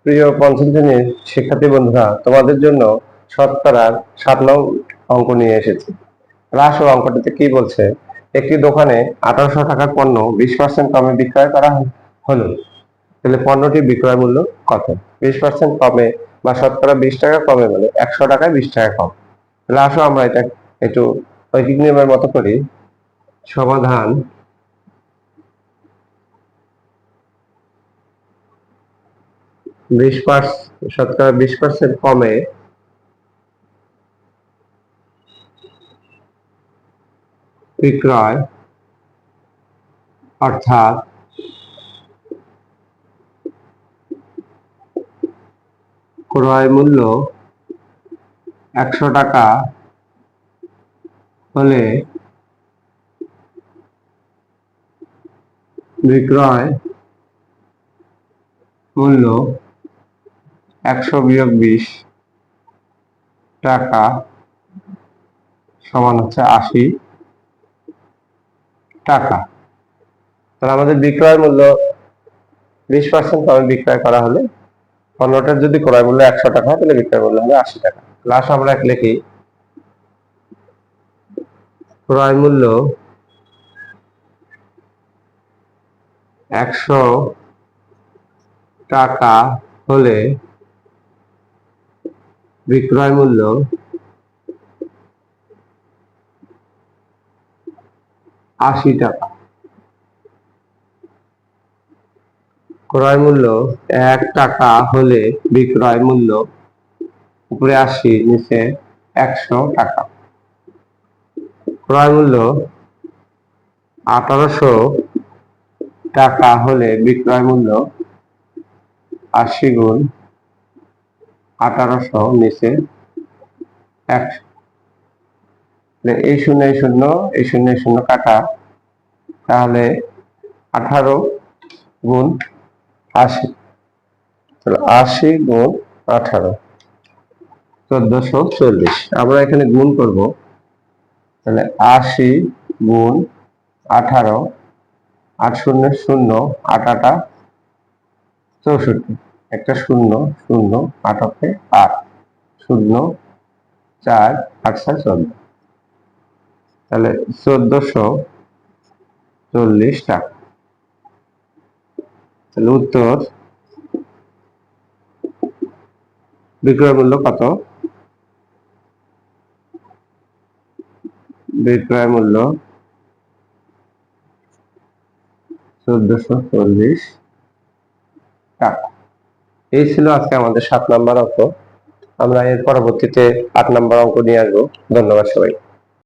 প্রিয় পঞ্চম শ্রেণীর শিক্ষার্থী বন্ধুরা, তোমাদের জন্য শতকরার 7 নং অঙ্ক নিয়ে এসেছি। আসো অঙ্কটিতে কি বলছে, একটি দোকানে 1800 টাকার পণ্য 20% কমে বিক্রয় করা হলো। তাহলে পণ্যটির বিক্রয় মূল্য কত? 20% কমে বা শতকরা 20 টাকা কমে মানে 100 টাকায় 20 টাকা কম। তাহলে আসো আমরা এটা একটু ঐকিক নিয়মের মতো করি। সমাধান শতকরা 20% কমে বিক্রয় অর্থাৎ ক্রয় মূল্য 100 টাকা হলে বিক্রয় মূল্য 100-20 টাকা সমান হচ্ছে 80 টাকা। তাহলে আমাদের বিক্রয় মূল্য 20% কমে বিক্রয় করা হলে পণ্যটার যদি ক্রয় মূল্য 100 টাকা হয় তাহলে বিক্রয় মূল্য হবে 80 টাকা। প্লাস আমরা লিখি ক্রয় মূল্য 100 টাকা হলে বিক্রয় মূল্য 80 টাকা। ক্রয় মূল্য 1 টাকা হলে বিক্রয় মূল্য উপরে 80 নিচে 100 টাকা। ক্রয় মূল্য 1800 টাকা হলে বিক্রয় মূল্য 80 গুণ 1800 নিচে 100। এই শূন্য এই শূন্য এই শূন্য এই শূন্য কাটা, তাহলে 18 গুণ 80, 80 গুণ 18 1440। আমরা এখানে গুণ করব, তাহলে 80 গুণ 18, 8 শূন্য শূন্য, 8 8 64, একটা শূন্য শূন্য, 8 8 শূন্য 4 8 14, তাহলে 1440 টাকা। তাহলে উত্তর বিক্রয় মূল্য কত? বিক্রয় মূল্য 1440 টাকা। এই ছিল আজকে আমাদের 7 নম্বর অঙ্ক। আমরা এর পরবর্তীতে 8 নম্বর অঙ্ক নিয়ে আসবো। ধন্যবাদ সবাই।